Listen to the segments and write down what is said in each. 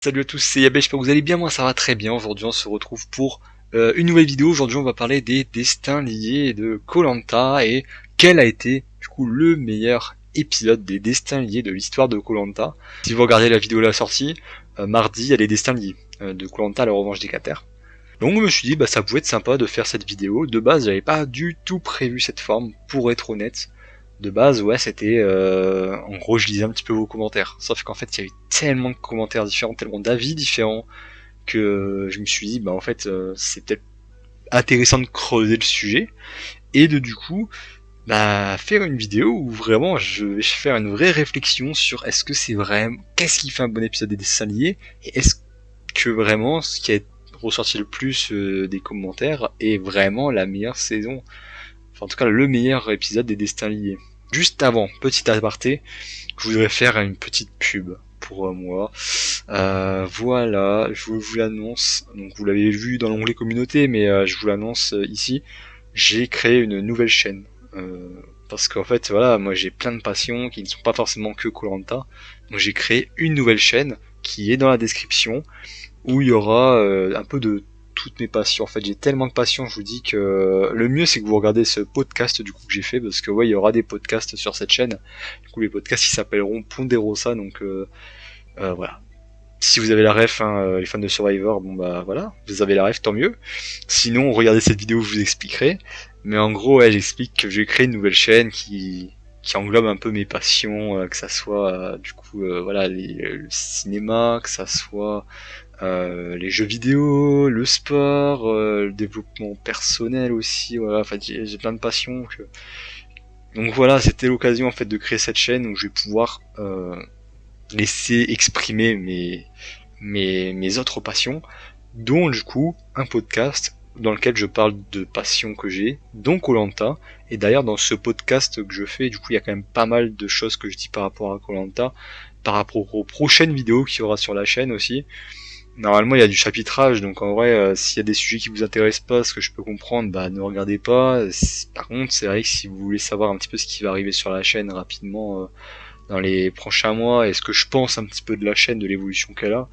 Salut à tous, c'est Yabé, j'espère que vous allez bien, moi ça va très bien. Aujourd'hui on se retrouve pour une nouvelle vidéo. Aujourd'hui on va parler des destins liés de koh et quel a été du coup le meilleur épisode des destins liés de l'histoire de koh. Si vous regardez la vidéo à la sortie, mardi il y a les destins liés de koh la revanche des Katers. Donc je me suis dit bah ça pouvait être sympa de faire cette vidéo. De base j'avais pas du tout prévu cette forme, pour être honnête. De base, ouais, c'était en gros, je lisais un petit peu vos commentaires. Sauf qu'en fait, il y avait tellement de commentaires différents, tellement d'avis différents, que je me suis dit, bah en fait, c'est peut-être intéressant de creuser le sujet et de du coup, bah faire une vidéo où vraiment je vais faire une vraie réflexion sur est-ce que c'est vrai, qu'est-ce qui fait un bon épisode des dessins liés, et est-ce que vraiment ce qui est ressorti le plus des commentaires est vraiment la meilleure saison, enfin en tout cas le meilleur épisode des destins liés. Juste avant, petit aparté, je voudrais faire une petite pub pour moi. Voilà, je vous l'annonce. Donc vous l'avez vu dans l'onglet communauté, mais je vous l'annonce ici. J'ai créé une nouvelle chaîne. Parce qu'en fait, voilà, moi j'ai plein de passions qui ne sont pas forcément que koh. Donc j'ai créé une nouvelle chaîne qui est dans la description, où il y aura un peu de toutes mes passions. En fait, j'ai tellement de passions, je vous dis que le mieux c'est que vous regardez ce podcast du coup que j'ai fait, parce que ouais, il y aura des podcasts sur cette chaîne. Du coup, les podcasts ils s'appelleront Ponderosa, donc voilà. Si vous avez la ref, hein, les fans de Survivor, bon bah voilà, vous avez la ref, tant mieux. Sinon, regardez cette vidéo, je vous expliquerai. Mais en gros, ouais, j'explique que j'ai créé une nouvelle chaîne qui englobe un peu mes passions, que ça soit du coup voilà le cinéma, que ça soit les jeux vidéo, le sport, le développement personnel aussi, voilà, en fait j'ai plein de passions. Donc voilà, c'était l'occasion en fait de créer cette chaîne où je vais pouvoir laisser exprimer mes autres passions, dont du coup un podcast dans lequel je parle de passions que j'ai, dont koh. Et d'ailleurs dans ce podcast que je fais, du coup il y a quand même pas mal de choses que je dis par rapport à koh, par rapport aux prochaines vidéos qu'il y aura sur la chaîne aussi. Normalement, il y a du chapitrage, donc en vrai, s'il y a des sujets qui vous intéressent pas, ce que je peux comprendre, bah ne regardez pas. Par contre, c'est vrai que si vous voulez savoir un petit peu ce qui va arriver sur la chaîne rapidement dans les prochains mois, et ce que je pense un petit peu de la chaîne, de l'évolution qu'elle a,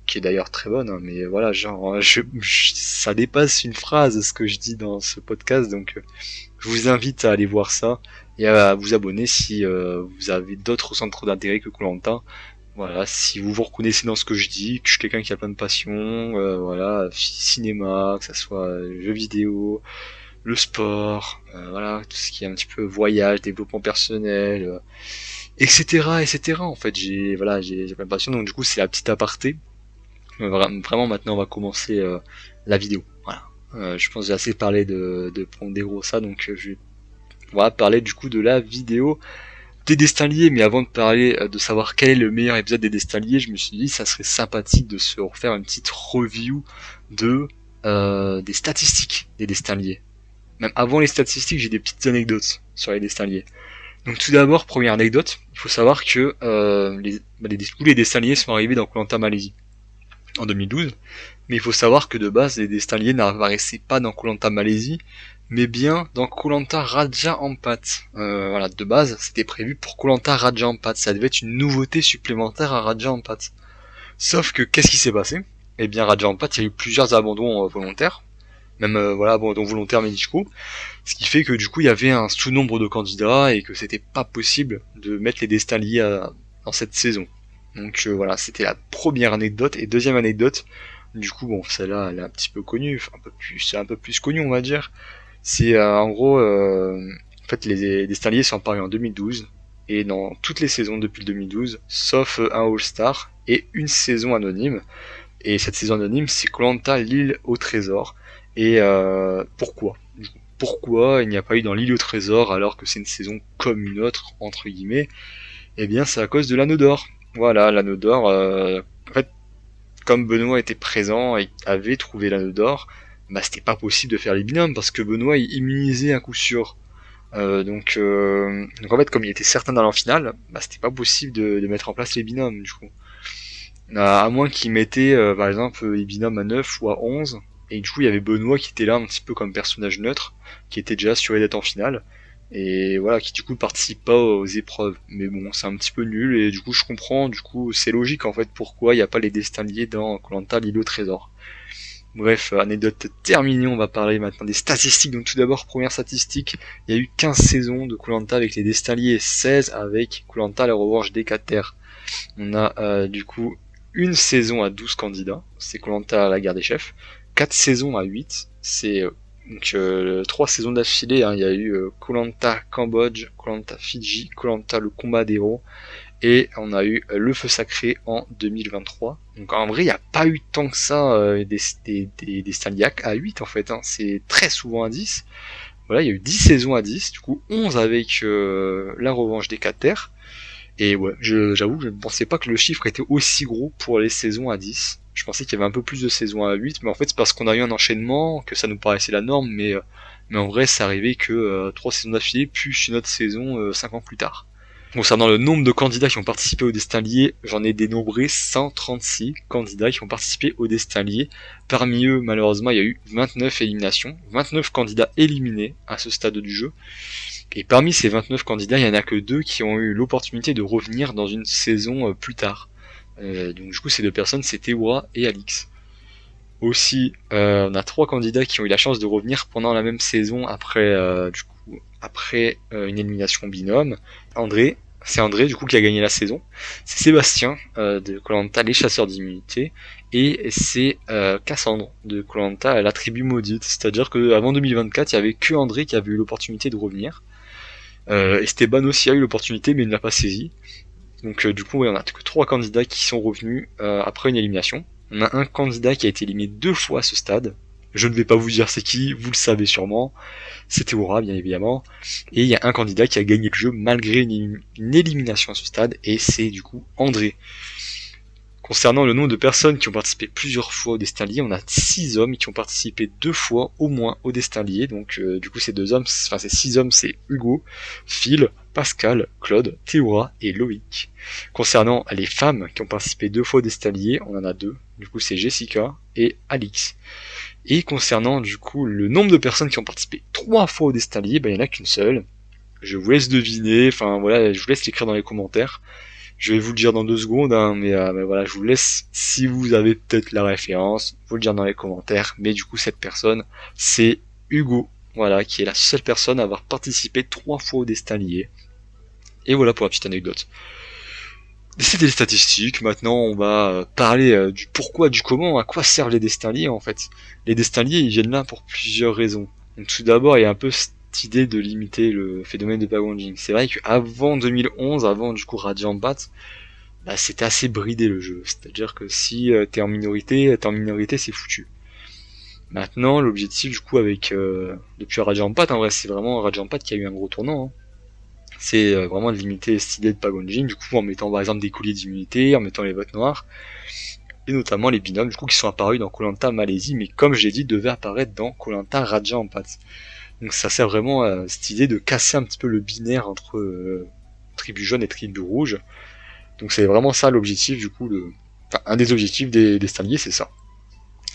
qui est d'ailleurs très bonne, hein, mais voilà, genre, ça dépasse une phrase ce que je dis dans ce podcast, donc je vous invite à aller voir ça et à vous abonner si vous avez d'autres centres d'intérêt que koh. Voilà, si vous vous reconnaissez dans ce que je dis, que je suis quelqu'un qui a plein de passions, voilà, cinéma, que ça soit jeux vidéo, le sport, voilà, tout ce qui est un petit peu voyage, développement personnel, etc., etc. En fait, j'ai plein de passions, donc du coup c'est la petite aparté. Vraiment maintenant on va commencer la vidéo. Voilà. Je pense que j'ai assez parlé de Ponderosa, donc je vais voilà, parler du coup de la vidéo des destins liés. Mais avant de parler de savoir quel est le meilleur épisode des destins liés, je me suis dit ça serait sympathique de se refaire une petite review de des statistiques des destins liés. Même avant les statistiques, j'ai des petites anecdotes sur les destins liés. Donc tout d'abord, première anecdote, il faut savoir que les destins liés sont arrivés dans koh Malaisie en 2012, mais il faut savoir que de base les destins liés n'apparaissaient pas dans koh Malaisie, mais bien dans koh Raja Ampat. Voilà, de base c'était prévu pour koh Raja Ampat, ça devait être une nouveauté supplémentaire à Raja Ampat. Sauf que qu'est-ce qui s'est passé? Eh bien Raja Ampat, il y a eu plusieurs abandons volontaires, même voilà abandons volontaires médicaux, ce qui fait que du coup il y avait un sous-nombre de candidats et que c'était pas possible de mettre les destins liés dans cette saison. Donc voilà, c'était la première anecdote. Et deuxième anecdote, du coup bon celle-là elle est un petit peu connue, c'est un peu plus connu on va dire. C'est en gros en fait les destins liés sont apparus en 2012 et dans toutes les saisons depuis le 2012, sauf un All-Star et une saison anonyme. Et cette saison anonyme c'est koh l'île au trésor. Et pourquoi il n'y a pas eu dans l'île au trésor alors que c'est une saison comme une autre entre guillemets? Eh bien c'est à cause de l'anneau d'or. Voilà, l'anneau d'or, en fait comme Benoît était présent et avait trouvé l'anneau d'or, bah c'était pas possible de faire les binômes parce que Benoît il immunisait à coup sûr. Donc en fait comme il était certain d'aller en finale, bah c'était pas possible de mettre en place les binômes du coup. À moins qu'il mettait par exemple les binômes à 9 ou à 11, et du coup il y avait Benoît qui était là un petit peu comme personnage neutre, qui était déjà assuré d'être en finale. et voilà, qui du coup participe pas aux épreuves. Mais bon, c'est un petit peu nul, et du coup je comprends, du coup c'est logique en fait pourquoi il n'y a pas les destins liés dans Koh-Lanta l'île au trésor. Bref, anecdote terminée, on va parler maintenant des statistiques. Donc tout d'abord, première statistique, il y a eu 15 saisons de Koh-Lanta avec les destins liés et 16 avec Koh-Lanta la revanche des 4 terres. On a du coup une saison à 12 candidats, c'est Koh-Lanta la guerre des chefs, 4 saisons à 8, c'est donc 3 saisons d'affilée, hein. Il y a eu Koh-Lanta Cambodge, Koh-Lanta Fidji, Koh-Lanta le combat des héros, et on a eu le feu sacré en 2023. Donc en vrai, il n'y a pas eu tant que ça des Staliac à 8 en fait, hein. C'est très souvent à 10. Voilà, il y a eu 10 saisons à 10, du coup 11 avec la revanche des 4 terres. Et ouais, j'avoue que je ne pensais pas que le chiffre était aussi gros pour les saisons à 10. Je pensais qu'il y avait un peu plus de saisons à 8, mais en fait c'est parce qu'on a eu un enchaînement, que ça nous paraissait la norme, mais en vrai c'est arrivé que 3 saisons d'affilée, plus une autre saison 5 ans plus tard. Concernant le nombre de candidats qui ont participé au destin lié, j'en ai dénombré 136 candidats qui ont participé au destin lié. Parmi eux, malheureusement, il y a eu 29 éliminations, 29 candidats éliminés à ce stade du jeu. Et parmi ces 29 candidats, il n'y en a que 2 qui ont eu l'opportunité de revenir dans une saison plus tard. Donc du coup, ces 2 personnes, c'est Tewa et Alix. Aussi, on a 3 candidats qui ont eu la chance de revenir pendant la même saison après une élimination binôme. C'est André du coup qui a gagné la saison. C'est Sébastien de Koh-Lanta les chasseurs d'immunité, et c'est Cassandre de Koh-Lanta la tribu maudite. C'est-à-dire qu'avant 2024, il y avait que André qui avait eu l'opportunité de revenir. Esteban aussi a eu l'opportunité, mais il ne l'a pas saisi. Donc du coup, ouais, on a que 3 candidats qui sont revenus après une élimination. On a un candidat qui a été éliminé 2 fois à ce stade. Je ne vais pas vous dire c'est qui, vous le savez sûrement. C'était Aura, bien évidemment. Et il y a un candidat qui a gagné le jeu malgré une élimination à ce stade, et c'est du coup André. Concernant le nombre de personnes qui ont participé plusieurs fois au destin lié, on a 6 hommes qui ont participé 2 fois au moins au destin lié. Donc du coup ces 6 hommes, c'est Hugo, Phil, Pascal, Claude, Théora et Loïc. Concernant les femmes qui ont participé 2 fois au destin lié, on en a 2. Du coup c'est Jessica et Alix. Et concernant du coup le nombre de personnes qui ont participé 3 fois au destin lié, il n'y en a qu'une seule. Je vous laisse deviner, enfin voilà, je vous laisse l'écrire dans les commentaires. Je vais vous le dire dans 2 secondes, hein, mais voilà, je vous laisse, si vous avez peut-être la référence, vous le dire dans les commentaires. Mais du coup, cette personne, c'est Hugo, voilà, qui est la seule personne à avoir participé 3 fois au destin lié. Et voilà pour la petite anecdote. C'était les statistiques. Maintenant, on va parler du pourquoi, du comment, à quoi servent les destins liés en fait. Les destins liés, ils viennent là pour plusieurs raisons. Donc tout d'abord, il y a un peu cette idée de limiter le phénomène de backgrounding. C'est vrai qu'avant 2011, avant du coup Radiant Bat, c'était assez bridé le jeu. C'est-à-dire que si t'es en minorité, c'est foutu. Maintenant, l'objectif du coup avec depuis Radiant Bat, en vrai, c'est vraiment Radiant Bat qui a eu un gros tournant. Hein. C'est vraiment de limiter cette idée de backgrounding, du coup en mettant par exemple des colliers d'immunité, en mettant les votes noirs, et notamment les binômes du coup qui sont apparus dans Koh-Lanta Malaisie, mais comme j'ai dit, devaient apparaître dans Koh-Lanta Raja Ampat. Donc ça sert vraiment à cette idée de casser un petit peu le binaire entre tribu jaune et tribu rouge. Donc c'est vraiment ça l'objectif du coup, un des objectifs des Staliers, c'est ça.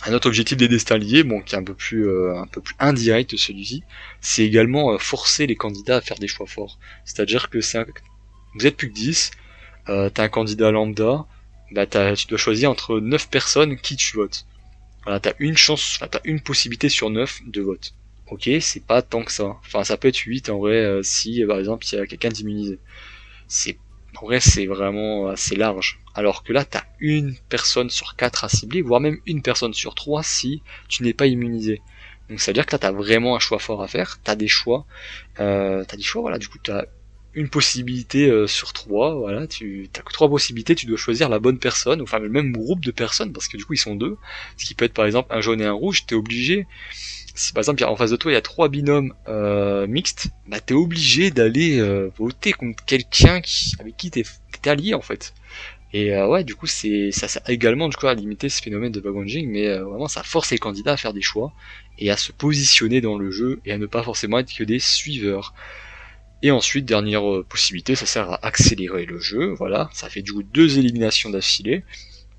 Un autre objectif des destins liés, bon, qui est un peu plus indirect celui-ci, c'est également forcer les candidats à faire des choix forts. C'est-à-dire que vous êtes plus que 10, t'as un candidat lambda, tu dois choisir entre 9 personnes qui tu votes. Voilà, t'as une possibilité sur 9 de vote. Ok, c'est pas tant que ça. Enfin, ça peut être 8 en vrai, si par exemple il y a quelqu'un d'immunisé. En vrai, c'est vraiment assez large. Alors que là, t'as une personne sur 4 à cibler, voire même une personne sur 3 si tu n'es pas immunisé. Donc ça veut dire que là, t'as vraiment un choix fort à faire. T'as des choix, voilà. Du coup, t'as une possibilité sur 3, voilà. T'as que 3 possibilités. Tu dois choisir la bonne personne, enfin le même groupe de personnes, parce que du coup, ils sont 2. Ce qui peut être par exemple un jaune et un rouge. T'es obligé. Si par exemple en face de toi il y a 3 binômes mixtes, t'es obligé d'aller voter contre quelqu'un avec qui t'es allié en fait. Et ouais, du coup ça sert également du coup à limiter ce phénomène de backgrounding, mais vraiment ça force les candidats à faire des choix et à se positionner dans le jeu et à ne pas forcément être que des suiveurs. Et ensuite, dernière possibilité, ça sert à accélérer le jeu, voilà, ça fait du coup 2 éliminations d'affilée.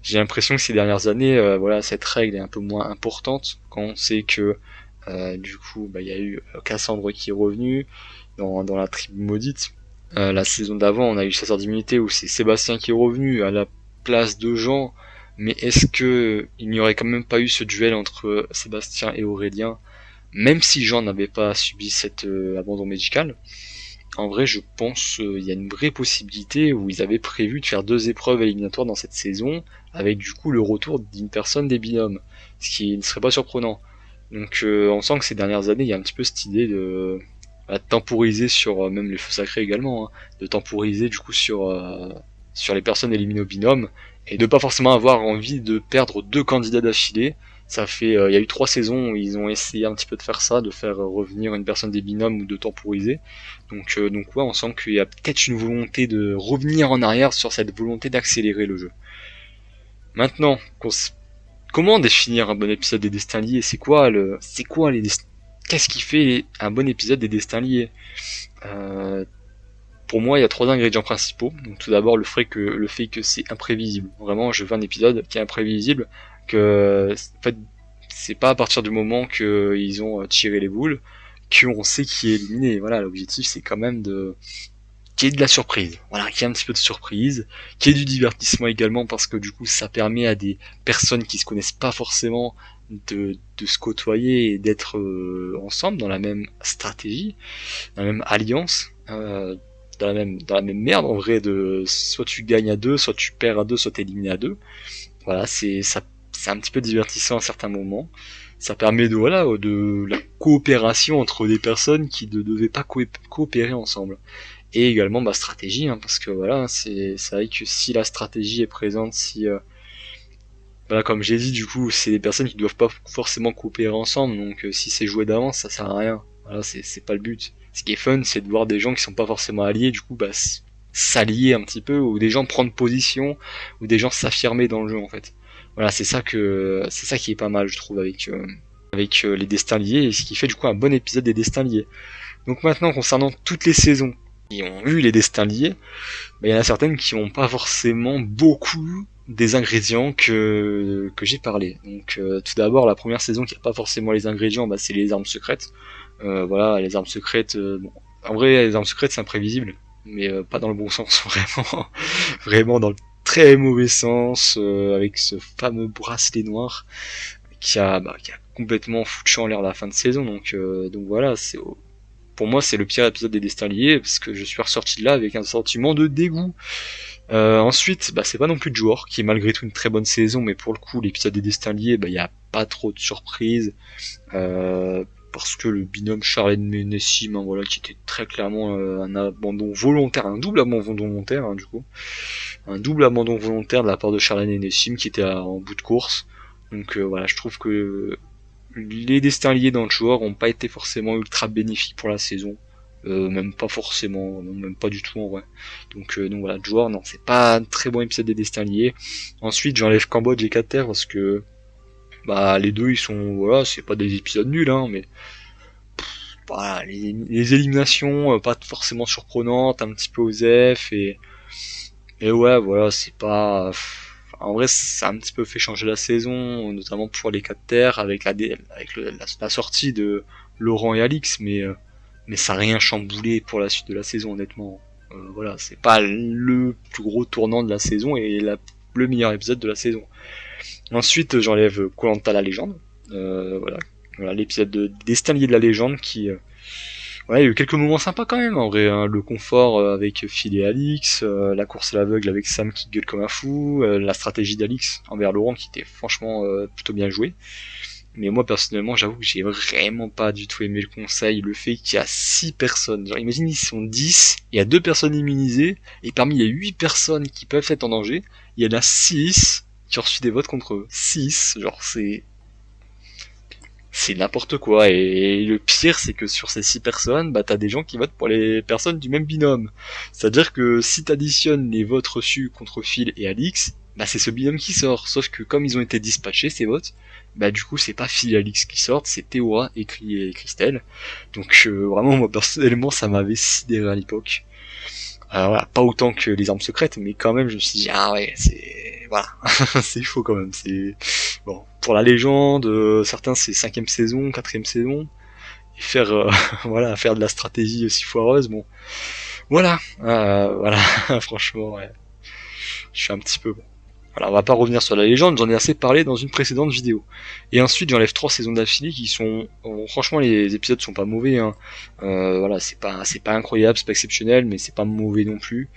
J'ai l'impression que ces dernières années, voilà, cette règle est un peu moins importante quand on sait que du coup, il y a eu Cassandre qui est revenu, dans la tribu maudite. La saison d'avant, on a eu Chasseur d'immunité où c'est Sébastien qui est revenu à la place de Jean, mais est-ce que il n'y aurait quand même pas eu ce duel entre Sébastien et Aurélien, même si Jean n'avait pas subi cet abandon médical? En vrai, je pense il y a une vraie possibilité où ils avaient prévu de faire 2 épreuves éliminatoires dans cette saison, avec du coup le retour d'une personne des binômes, ce qui ne serait pas surprenant. Donc on sent que ces dernières années, il y a un petit peu cette idée de temporiser sur même les feux sacrés également, hein, de temporiser du coup sur les personnes éliminées au binôme et de pas forcément avoir envie de perdre 2 candidats d'affilée. Ça fait, il y a eu 3 saisons où ils ont essayé un petit peu de faire ça, de faire revenir une personne des binômes ou de temporiser. Donc ouais, on sent qu'il y a peut-être une volonté de revenir en arrière sur cette volonté d'accélérer le jeu. Maintenant, comment définir un bon épisode des Destins liés? C'est quoi qu'est-ce qui fait un bon épisode des Destins liés? Euh, pour moi, il y a 3 ingrédients principaux. Donc tout d'abord le fait que c'est imprévisible. Vraiment, je veux un épisode qui est imprévisible, que en fait c'est pas à partir du moment qu'ils ont tiré les boules qu'on sait qui est éliminé. Voilà, l'objectif c'est quand même de qu'il y ait de la surprise. Voilà, qu'il y ait un petit peu de surprise, qu'il y ait du divertissement également parce que du coup ça permet à des personnes qui se connaissent pas forcément de se côtoyer et d'être ensemble dans la même stratégie, dans la même alliance. Dans la même merde en vrai de soit tu gagnes à 2, soit tu perds à 2, soit t'es éliminé à 2. Voilà, c'est un petit peu divertissant à certains moments. Ça permet de la coopération entre des personnes qui ne devaient pas coopérer ensemble. Et également stratégie, hein, parce que voilà, c'est vrai que si la stratégie est présente, si voilà, comme j'ai dit, du coup, c'est des personnes qui doivent pas forcément coopérer ensemble, donc si c'est joué d'avance, ça sert à rien. Voilà, c'est pas le but. Ce qui est fun, c'est de voir des gens qui sont pas forcément alliés, du coup, s'allier un petit peu, ou des gens prendre position, ou des gens s'affirmer dans le jeu, en fait. Voilà, c'est ça qui est pas mal, je trouve, avec les destins liés, et ce qui fait du coup un bon épisode des destins liés. Donc maintenant, concernant toutes les saisons qui ont eu les destins liés, il y en a certaines qui n'ont pas forcément beaucoup des ingrédients que j'ai parlé. Donc tout d'abord, la première saison qui n'a pas forcément les ingrédients, c'est les armes secrètes. Voilà, les armes secrètes, bon, en vrai, les armes secrètes c'est imprévisible, mais pas dans le bon sens, vraiment, vraiment dans le très mauvais sens, avec ce fameux bracelet noir qui a complètement foutu en l'air la fin de saison. Donc voilà, pour moi c'est le pire épisode des Destins liés parce que je suis ressorti de là avec un sentiment de dégoût. Ensuite, c'est pas non plus Johor qui est malgré tout une très bonne saison, mais pour le coup l'épisode des Destins liés, il y a pas trop de surprises. Parce que le binôme Charlène Nessim, voilà, qui était très clairement un abandon volontaire, un double abandon volontaire, hein, du coup, un double abandon volontaire de la part de Charlène et Nessim qui était en bout de course. Donc voilà, je trouve que les destins liés dans le joueur ont pas été forcément ultra bénéfiques pour la saison. Même pas forcément, même pas du tout en vrai. Donc voilà, le joueur, non, c'est pas un très bon épisode des destins liés. Ensuite, j'enlève Cambodge et Qatar parce que les deux ils sont, voilà, c'est pas des épisodes nuls, hein, mais voilà, les éliminations pas forcément surprenantes, un petit peu osef et ouais, voilà, c'est pas. En vrai, ça a un petit peu fait changer la saison, notamment pour les 4 terres, avec la sortie de Laurent et Alix, mais ça a rien chamboulé pour la suite de la saison, honnêtement. Voilà, c'est pas le plus gros tournant de la saison et le meilleur épisode de la saison. Ensuite, j'enlève Koh-Lanta la légende. Voilà l'épisode de Destin lié de la légende qui, ouais, il y a eu quelques moments sympas quand même, en vrai, hein. Le confort avec Phil et Alix, la course à l'aveugle avec Sam qui gueule comme un fou, la stratégie d'Alix envers Laurent qui était franchement plutôt bien jouée. Mais moi personnellement, j'avoue que j'ai vraiment pas du tout aimé le conseil, le fait qu'il y a 6 personnes. Genre imagine ils sont 10, il y a 2 personnes immunisées, et parmi les 8 personnes qui peuvent être en danger, il y en a 6 qui ont reçu des votes contre eux. 6, genre c'est n'importe quoi. Et le pire, c'est que sur ces 6 personnes, t'as des gens qui votent pour les personnes du même binôme. C'est-à-dire que si t'additionnes les votes reçus contre Phil et Alix, c'est ce binôme qui sort. Sauf que comme ils ont été dispatchés, ces votes, du coup, c'est pas Phil et Alix qui sortent, c'est Théora et Christelle. Donc vraiment, moi personnellement, ça m'avait sidéré à l'époque. Alors voilà, pas autant que les armes secrètes, mais quand même, je me suis dit, ah ouais, voilà, c'est chaud quand même. Bon, pour la légende, certains c'est 5ème saison, 4ème saison, faire voilà, faire de la stratégie aussi foireuse. Bon, voilà, voilà, franchement, ouais, je suis un petit peu bon. Voilà, on va pas revenir sur la légende, j'en ai assez parlé dans une précédente vidéo. Et ensuite, j'enlève 3 saisons d'affilée qui sont, franchement, les épisodes sont pas mauvais, hein. Voilà, c'est pas incroyable, c'est pas exceptionnel, mais c'est pas mauvais non plus.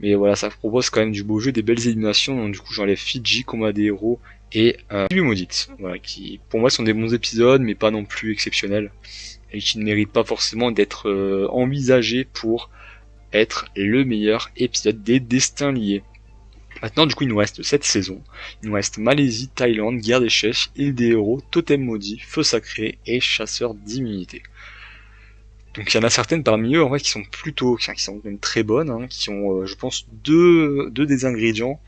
Mais voilà, ça propose quand même du beau jeu, des belles éliminations. Donc du coup, j'enlève Fiji, Combat des héros et Tribu Maudite. Voilà, qui pour moi sont des bons épisodes, mais pas non plus exceptionnels et qui ne méritent pas forcément d'être envisagés pour être le meilleur épisode des Destins liés. Maintenant, du coup, il nous reste 7 saisons. Il nous reste Malaisie, Thaïlande, Guerre des chefs, Île des héros, Totem maudit, Feu sacré et Chasseur d'immunité. Donc il y en a certaines parmi eux en fait qui sont plutôt, qui sont même très bonnes, hein, qui ont, je pense, deux des ingrédients,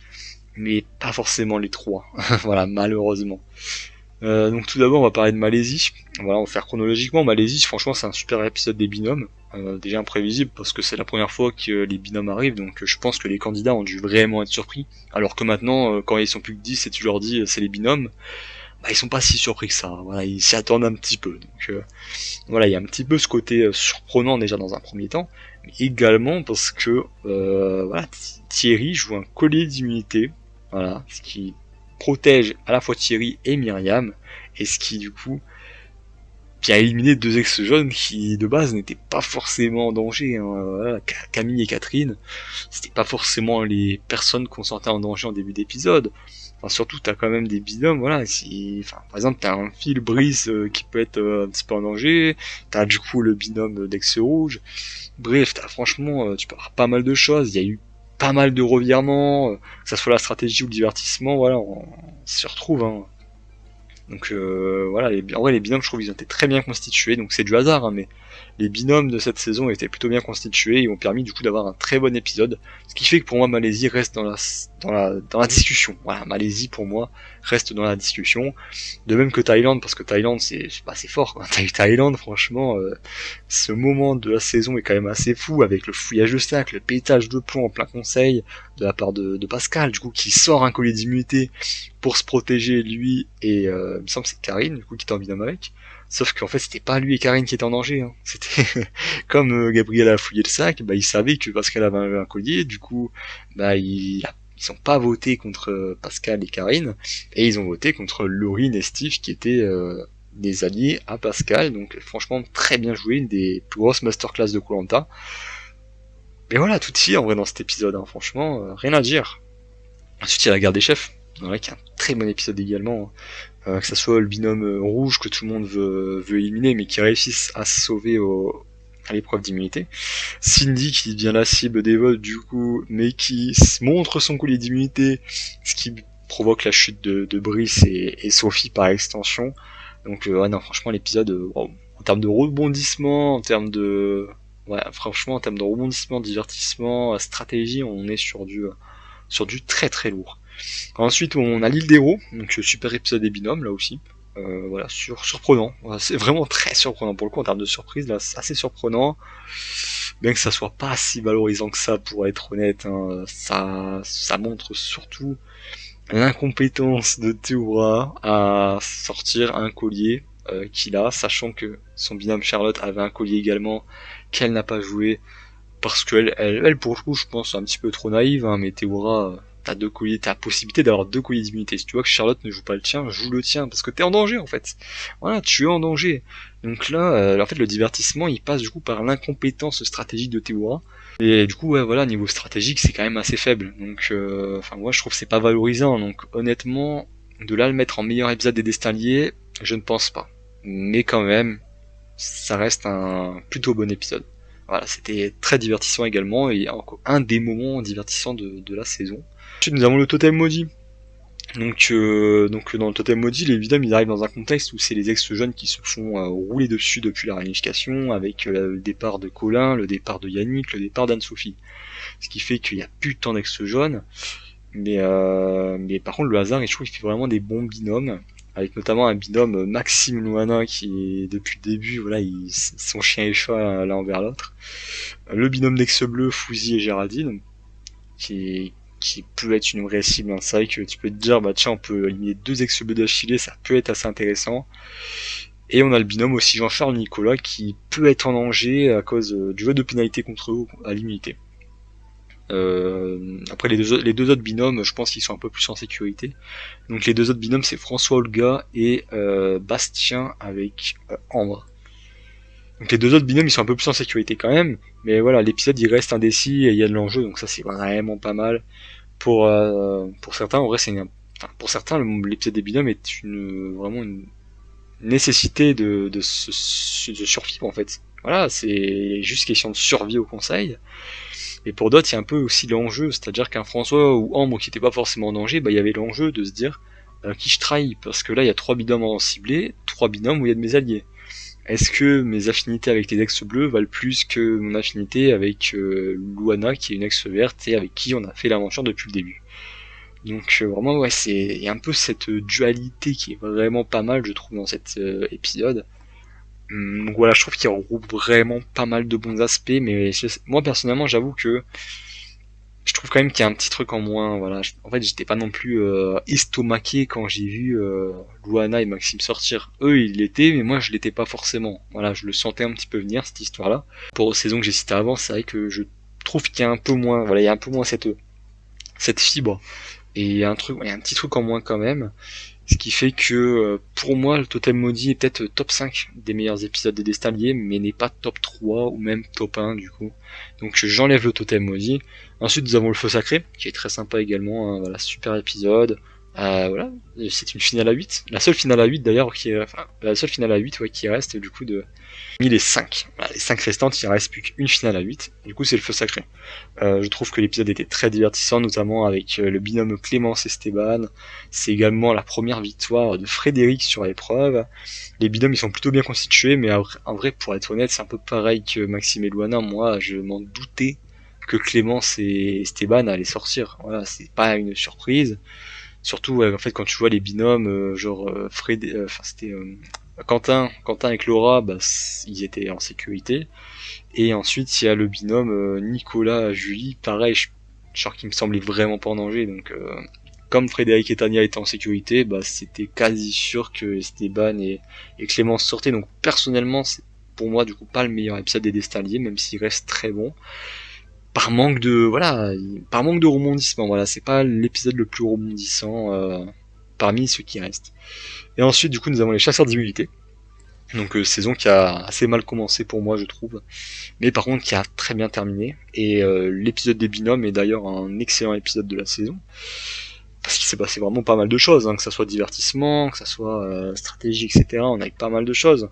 mais pas forcément les trois. Voilà, malheureusement. Donc tout d'abord, on va parler de Malaisie. Voilà, on va faire chronologiquement. Malaisie, franchement, c'est un super épisode des binômes. Déjà imprévisible parce que c'est la première fois que les binômes arrivent, donc je pense que les candidats ont dû vraiment être surpris. Alors que maintenant, quand ils sont plus que 10 et tu leur dis c'est les binômes, bah, ils sont pas si surpris que ça. Voilà, ils s'y attendent un petit peu. Donc voilà, il y a un petit peu ce côté surprenant déjà dans un premier temps, mais également parce que voilà, Thierry joue un collier d'immunité, voilà, ce qui protège à la fois Thierry et Myriam, et ce qui du coup a éliminé 2 ex-jeunes qui de base n'étaient pas forcément en danger, hein. Voilà, Camille et Catherine, c'était pas forcément les personnes qu'on sentait en danger en début d'épisode. Enfin, surtout, t'as quand même des binômes, voilà. Si, enfin, par exemple, t'as un Phil Brice qui peut être un petit peu en danger. T'as du coup le binôme d'Ex Rouge. Bref, t'as franchement, tu peux avoir pas mal de choses. Il y a eu pas mal de revirements, que ça soit la stratégie ou le divertissement, voilà, on se retrouve, hein. Donc voilà, en vrai les binômes je trouve ils ont été très bien constitués, donc c'est du hasard, hein, mais les binômes de cette saison étaient plutôt bien constitués et ont permis du coup d'avoir un très bon épisode, ce qui fait que pour moi Malaisie reste dans la discussion. Voilà, Malaisie pour moi reste dans la discussion, de même que Thaïlande, parce que Thaïlande c'est fort quoi. Thaïlande franchement, ce moment de la saison est quand même assez fou avec le fouillage de sac, le pétage de plomb en plein conseil de la part de Pascal, du coup qui sort un collier d'immunité pour se protéger lui et il me semble que c'est Karine du coup qui était en binôme avec. Sauf qu'en fait c'était pas lui et Karine qui étaient en danger, hein. C'était comme Gabriel a fouillé le sac, bah il savait que Pascal avait un collier, du coup bah ils ont pas voté contre Pascal et Karine, et ils ont voté contre Laurine et Steve qui étaient des alliés à Pascal, donc franchement très bien joué, une des plus grosses masterclass de Koh-Lanta. Mais voilà, tout y est en vrai dans cet épisode, hein. Franchement, rien à dire. Ensuite il y a la guerre des chefs, ouais, qui est un très bon épisode également, hein. Que ça soit le binôme rouge que tout le monde veut éliminer, mais qui réussissent à se sauver à l'épreuve d'immunité. Cindy qui devient la cible des votes du coup, mais qui montre son collier d'immunité, ce qui provoque la chute de Brice et Sophie par extension. Donc ouais non franchement l'épisode, wow. En termes de rebondissement, en termes de... Ouais franchement en termes de rebondissement, divertissement, stratégie, on est sur du très très lourd. Ensuite, on a l'île des héros, donc super épisode des binômes là aussi. Voilà, surprenant. Voilà, c'est vraiment très surprenant pour le coup en termes de surprise. Là, c'est assez surprenant, bien que ça soit pas si valorisant que ça, pour être honnête, hein. Ça montre surtout l'incompétence de Théoura à sortir un collier qu'il a, sachant que son binôme Charlotte avait un collier également qu'elle n'a pas joué parce qu'elle, elle, pour le coup, je pense, un petit peu trop naïve, hein, mais Théoura, t'as 2 colliers, t'as la possibilité d'avoir 2 colliers d'immunité. Si tu vois que Charlotte ne joue pas le tien, joue le tien, parce que t'es en danger, en fait. Voilà, tu es en danger. Donc là, en fait, le divertissement, il passe, du coup, par l'incompétence stratégique de Théoura. Et du coup, ouais, voilà, niveau stratégique, c'est quand même assez faible. Donc, enfin, moi, je trouve que c'est pas valorisant. Donc, honnêtement, de là le mettre en meilleur épisode des Destins liés, je ne pense pas. Mais quand même, ça reste un plutôt bon épisode. Voilà, c'était très divertissant également, et encore un des moments divertissants de la saison. Ensuite, nous avons le totem maudit. Donc dans le totem maudit, les binômes ils arrivent dans un contexte où c'est les ex-jeunes qui se font rouler dessus depuis la réunification, avec le départ de Colin, le départ de Yannick, le départ d'Anne-Sophie. Ce qui fait qu'il y a plus tant d'ex-jeunes, mais par contre le hasard, je trouve qu'il fait vraiment des bons binômes, avec notamment un binôme Maxime Loana qui depuis le début, voilà, son chien et chat l'un envers l'autre. Le binôme d'ex-bleu, Fouzi et Géraldine, qui peut être une vraie cible, hein. C'est vrai que tu peux te dire, bah tiens, on peut éliminer 2 ex-bleus d'affilée, ça peut être assez intéressant. Et on a le binôme aussi Jean-Charles Nicolas qui peut être en danger à cause du vote de pénalité contre eux à l'immunité. Après les deux autres binômes, je pense qu'ils sont un peu plus en sécurité. Donc les deux autres binômes, c'est François Olga et Bastien avec Ambre. Donc les deux autres binômes, ils sont un peu plus en sécurité quand même, mais voilà, l'épisode il reste indécis et il y a de l'enjeu, donc ça c'est vraiment pas mal. Pour certains, en vrai, pour certains, l'épisode des binômes est vraiment une nécessité de survivre en fait. Voilà, c'est juste question de survie au conseil. Et pour d'autres, il y a un peu aussi l'enjeu, c'est-à-dire qu'un François ou Ambre qui n'était pas forcément en danger, bah il y avait l'enjeu de se dire qui je trahis, parce que là il y a 3 binômes en ciblé, 3 binômes où il y a de mes alliés. Est-ce que mes affinités avec les ex bleus valent plus que mon affinité avec Luana qui est une ex verte et avec qui on a fait l'aventure depuis le début? Donc vraiment ouais, il y a un peu cette dualité qui est vraiment pas mal je trouve dans cet épisode. Donc voilà, je trouve qu'il regroupe vraiment pas mal de bons aspects, mais moi personnellement j'avoue que je trouve quand même qu'il y a un petit truc en moins. Voilà, en fait j'étais pas non plus estomaqué quand j'ai vu Luana et Maxime sortir. Eux ils l'étaient, mais moi je l'étais pas forcément. Voilà, je le sentais un petit peu venir cette histoire-là. Pour aux saisons que j'ai citées avant, c'est vrai que je trouve qu'il y a un peu moins, voilà, il y a un peu moins cette fibre. Et il y a un petit truc en moins quand même. Ce qui fait que pour moi le Totem Maudit est peut-être top 5 des meilleurs épisodes des Destins Liés, mais n'est pas top 3 ou même top 1 du coup. Donc j'enlève le Totem Maudit. Ensuite nous avons le Feu Sacré, qui est très sympa également, hein, voilà, super épisode. Voilà, c'est une finale à 8. La seule finale à 8 d'ailleurs la seule finale à 8 ouais, qui reste du coup de les 5. Voilà, les 5 restantes, il ne reste plus qu'une finale à 8. Du coup c'est le Feu Sacré. Je trouve que l'épisode était très divertissant, notamment avec le binôme Clémence Esteban. C'est également la première victoire de Frédéric sur l'épreuve. Les binômes ils sont plutôt bien constitués, mais en vrai, pour être honnête, c'est un peu pareil que Maxime et Luana. Moi, je m'en doutais que Clémence et Esteban allaient sortir. Voilà, c'est pas une surprise. Surtout, en fait, quand tu vois les binômes, c'était Quentin avec Laura, bah, ils étaient en sécurité. Et ensuite, il y a le binôme Nicolas-Julie, pareil, genre qui me semblait vraiment pas en danger. Donc, comme Frédéric et Tania étaient en sécurité, bah, c'était quasi sûr que Esteban et Clémence sortaient. Donc, personnellement, c'est pour moi, du coup, pas le meilleur épisode des Destins Liés, même s'il reste très bon. Par manque de rebondissement, voilà, c'est pas l'épisode le plus rebondissant parmi ceux qui restent. Et ensuite, du coup, nous avons les Chasseurs d'immunité. Donc saison qui a assez mal commencé pour moi je trouve, mais par contre qui a très bien terminé. Et l'épisode des binômes est d'ailleurs un excellent épisode de la saison, parce qu'il s'est passé vraiment pas mal de choses, hein, que ça soit divertissement, que ça soit stratégie, etc. On a eu pas mal de choses.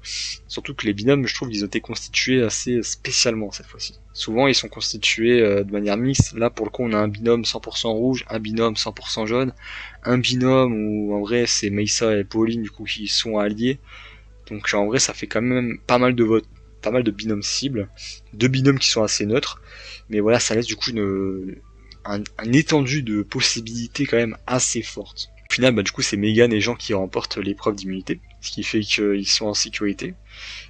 Surtout que les binômes, je trouve, ils ont été constitués assez spécialement cette fois-ci. Souvent ils sont constitués de manière mixte. Là pour le coup on a un binôme 100% rouge, un binôme 100% jaune, un binôme où en vrai c'est Meissa et Pauline du coup qui sont alliés. Donc en vrai ça fait quand même pas mal de votes, pas mal de binômes cibles, 2 binômes qui sont assez neutres, mais voilà ça laisse du coup un étendu de possibilités quand même assez forte. Au final bah du coup c'est Megan et Jean qui remportent l'épreuve d'immunité, ce qui fait qu'ils sont en sécurité,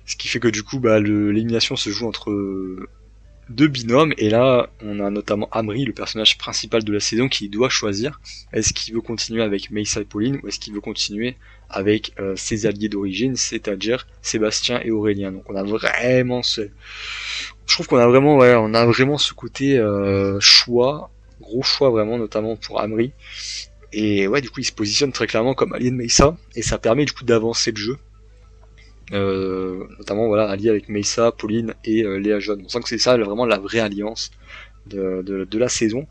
ce qui fait que du coup bah l'élimination se joue entre 2 binômes, et là on a notamment Amri, le personnage principal de la saison, qui doit choisir est-ce qu'il veut continuer avec Meissa et Pauline ou est-ce qu'il veut continuer avec ses alliés d'origine, c'est-à-dire Sébastien et Aurélien. Donc on a vraiment je trouve qu'on a vraiment on a vraiment ce côté gros choix vraiment, notamment pour Amri. Et ouais, du coup il se positionne très clairement comme allié de Meissa, et ça permet du coup d'avancer le jeu. Notamment voilà, allié avec Meissa, Pauline et Léa Jaune. On sent que c'est ça vraiment la vraie alliance de la saison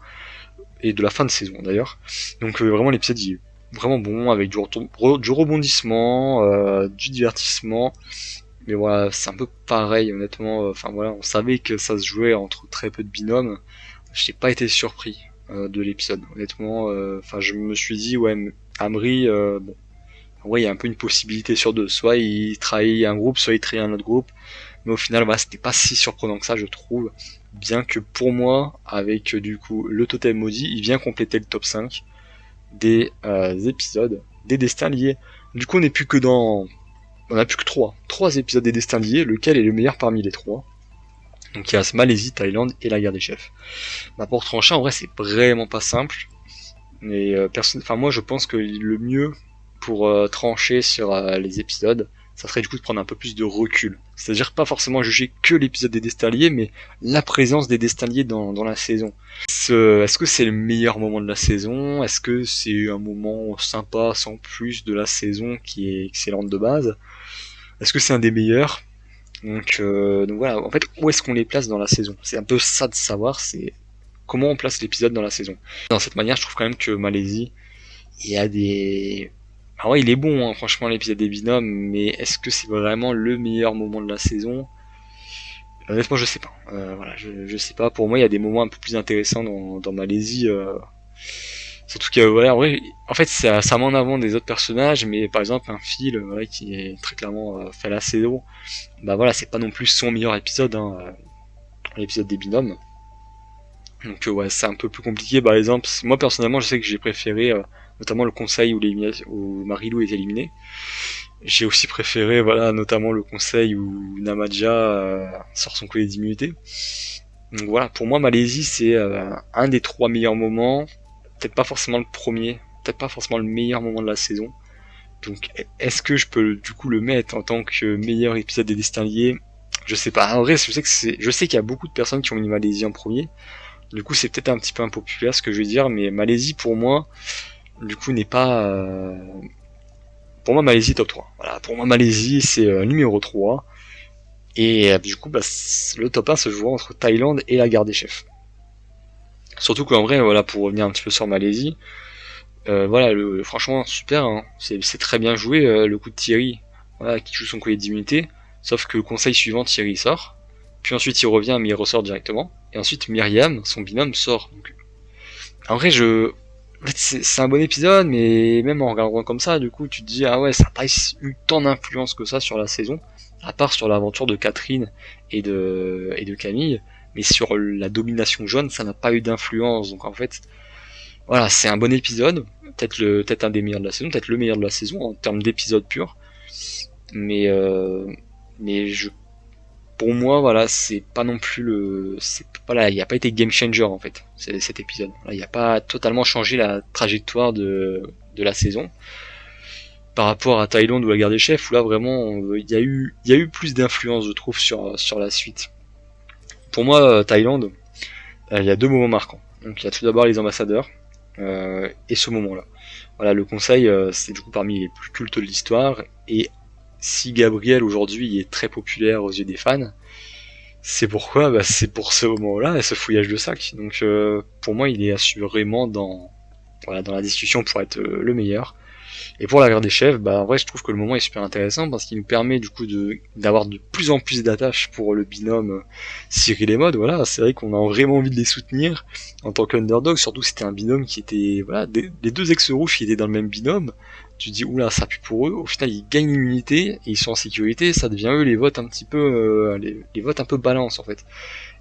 et de la fin de saison d'ailleurs. Donc vraiment l'épisode est vraiment bon, avec du rebondissement, du divertissement. Mais voilà, c'est un peu pareil honnêtement. Enfin voilà, on savait que ça se jouait entre très peu de binômes. J'ai pas été surpris de l'épisode honnêtement. Enfin je me suis dit ouais, Amri bon. Ouais, il y a un peu une possibilité sur deux. Soit il trahit un groupe, soit il trahit un autre groupe. Mais au final, voilà, c'était pas si surprenant que ça, je trouve. Bien que pour moi, avec du coup le Totem Maudit, il vient compléter le top 5 des épisodes des Destins Liés. Du coup, on a plus que 3 épisodes des Destins Liés, lequel est le meilleur parmi les 3. Donc il y a Malaisie, Thaïlande et la guerre des chefs. Bah, pour trancher, en vrai, c'est vraiment pas simple. Mais moi, je pense que le mieux pour trancher sur les épisodes, ça serait du coup de prendre un peu plus de recul. C'est-à-dire pas forcément juger que l'épisode des destins liés, mais la présence des destins liés dans la saison. Est-ce que c'est le meilleur moment de la saison? Est-ce que c'est un moment sympa sans plus de la saison qui est excellente de base? Est-ce que c'est un des meilleurs? Donc voilà, en fait, où est-ce qu'on les place dans la saison? C'est un peu ça de savoir, c'est comment on place l'épisode dans la saison. Dans cette manière, je trouve quand même que Malaisie, il y a des... Ah ouais, il est bon, hein, franchement, l'épisode des binômes, mais est-ce que c'est vraiment le meilleur moment de la saison? Honnêtement, je sais pas. Voilà, je sais pas. Pour moi, il y a des moments un peu plus intéressants dans Malaisie. Surtout que, voilà, en vrai, en fait, ça met en avant des autres personnages, mais par exemple, un Phil, voilà, qui est très clairement fait la saison, bah voilà, c'est pas non plus son meilleur épisode, hein, l'épisode des binômes. Donc ouais, c'est un peu plus compliqué. Par exemple, moi personnellement, je sais que j'ai préféré notamment le conseil où Marilou est éliminée. J'ai aussi préféré, voilà, notamment le conseil où Namadja sort son collier d'immunité. Donc voilà, pour moi, Malaisie, c'est un des 3 meilleurs moments. Peut-être pas forcément le premier, peut-être pas forcément le meilleur moment de la saison. Donc est-ce que je peux du coup le mettre en tant que meilleur épisode des Destins liés? Je sais pas. En vrai, je sais qu'il y a beaucoup de personnes qui ont mis Malaisie en premier. Du coup, c'est peut-être un petit peu impopulaire ce que je vais dire, mais Malaisie pour moi, du coup, n'est pas. Pour moi, Malaisie top 3. Voilà, pour moi, Malaisie c'est numéro 3. Et du coup, bah, le top 1 se joue entre Thaïlande et la Gare des Chefs. Surtout qu'en vrai, voilà, pour revenir un petit peu sur Malaisie, voilà, franchement, super, hein. C'est très bien joué, le coup de Thierry, voilà, qui joue son collier d'immunité. Sauf que le conseil suivant, Thierry sort. Puis ensuite, il revient, mais il ressort directement. Et ensuite, Myriam, son binôme, sort. Donc, en vrai, en fait, c'est un bon épisode, mais même en regardant comme ça, du coup, tu te dis, ah ouais, ça n'a pas eu tant d'influence que ça sur la saison, à part sur l'aventure de Catherine et de Camille, mais sur la domination jaune, ça n'a pas eu d'influence. Donc en fait, voilà, c'est un bon épisode, peut-être un des meilleurs de la saison, peut-être le meilleur de la saison en termes d'épisode pur, mais mais pour moi, voilà, c'est pas non plus voilà, il n'y a pas été game changer en fait, cet épisode. Voilà, il n'a pas totalement changé la trajectoire de la saison par rapport à Thaïlande ou la Guerre des Chefs, où là vraiment, il y a eu plus d'influence, je trouve, sur la suite. Pour moi, Thaïlande, il y a 2 moments marquants. Donc il y a tout d'abord les ambassadeurs et ce moment-là. Voilà, le conseil, c'est du coup parmi les plus cultes de l'histoire, et si Gabriel aujourd'hui est très populaire aux yeux des fans, c'est pourquoi c'est pour ce moment-là et ce fouillage de sac. Donc pour moi, il est assurément dans la discussion pour être le meilleur. Et pour la guerre des chefs, en vrai, je trouve que le moment est super intéressant parce qu'il nous permet du coup d'avoir de plus en plus d'attaches pour le binôme Cyril et Maud. Voilà, c'est vrai qu'on a vraiment envie de les soutenir en tant qu'underdog. Surtout c'était un binôme qui était, voilà, les 2 ex-rouges qui étaient dans le même binôme. Tu te dis oula, ça pue pour eux. Au final, ils gagnent l'immunité et ils sont en sécurité. Ça devient eux les votes un petit peu, les votes un peu balance en fait.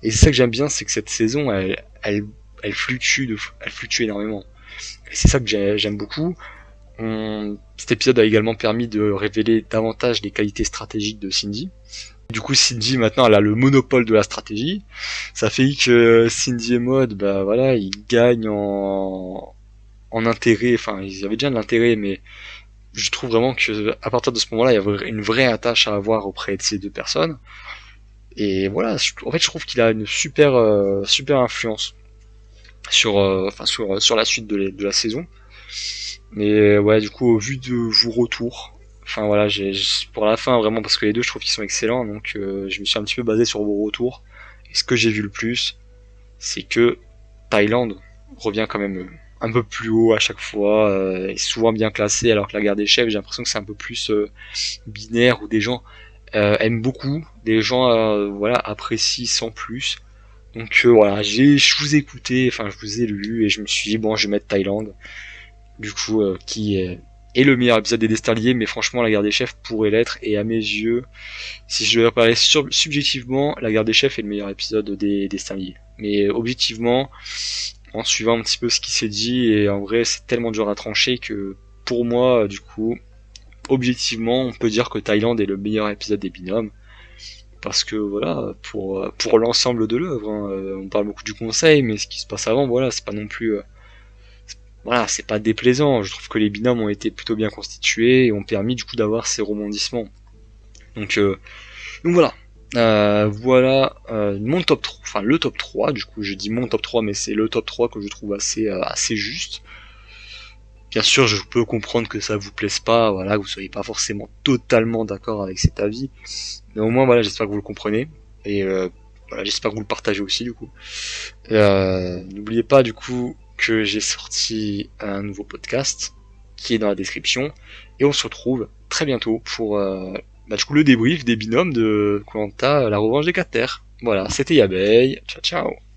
Et c'est ça que j'aime bien, c'est que cette saison, elle fluctue énormément. Et c'est ça que j'aime beaucoup. Cet épisode a également permis de révéler davantage les qualités stratégiques de Cindy. Du coup, Cindy maintenant elle a le monopole de la stratégie. Ça fait que Cindy et Maud, voilà, ils gagnent en intérêt. Enfin, ils avaient déjà de l'intérêt, mais je trouve vraiment que à partir de ce moment-là, il y a une vraie attache à avoir auprès de ces 2 personnes. Et voilà, en fait, je trouve qu'il a une super influence sur la suite de la saison. Mais ouais, du coup, au vu de vos retours, enfin voilà, pour la fin vraiment, parce que les 2 je trouve qu'ils sont excellents, donc je me suis un petit peu basé sur vos retours. Et ce que j'ai vu le plus, c'est que Thaïlande revient quand même un peu plus haut à chaque fois, est souvent bien classé, alors que la guerre des chefs, j'ai l'impression que c'est un peu plus binaire, où des gens aiment beaucoup, des gens voilà, apprécient sans plus. Donc voilà, je vous ai écouté, enfin je vous ai lu, et je me suis dit, bon, je vais mettre Thaïlande. Du coup, qui est le meilleur épisode des Destins liés, mais franchement, la guerre des chefs pourrait l'être, et à mes yeux, si je devais parler subjectivement, la guerre des chefs est le meilleur épisode des Destins liés. Mais objectivement, en suivant un petit peu ce qui s'est dit, et en vrai, c'est tellement dur à trancher que, pour moi, du coup, objectivement, on peut dire que Thaïlande est le meilleur épisode des binômes. Parce que voilà, pour l'ensemble de l'œuvre, hein, on parle beaucoup du conseil, mais ce qui se passe avant, voilà, c'est pas non plus voilà, c'est pas déplaisant. Je trouve que les binômes ont été plutôt bien constitués et ont permis du coup d'avoir ces rebondissements. Donc, euh, donc voilà. Voilà mon top 3, enfin le top 3, du coup je dis mon top 3 mais c'est le top 3 que je trouve assez juste. Bien sûr je peux comprendre que ça vous plaise pas, voilà, que vous soyez pas forcément totalement d'accord avec cet avis, mais au moins voilà j'espère que vous le comprenez, et voilà, j'espère que vous le partagez aussi du coup. N'oubliez pas du coup que j'ai sorti un nouveau podcast qui est dans la description, et on se retrouve très bientôt pour du coup le débrief des binômes de Koh-Lanta, la revanche des 4 terres. Voilà, c'était Yabeille, ciao ciao.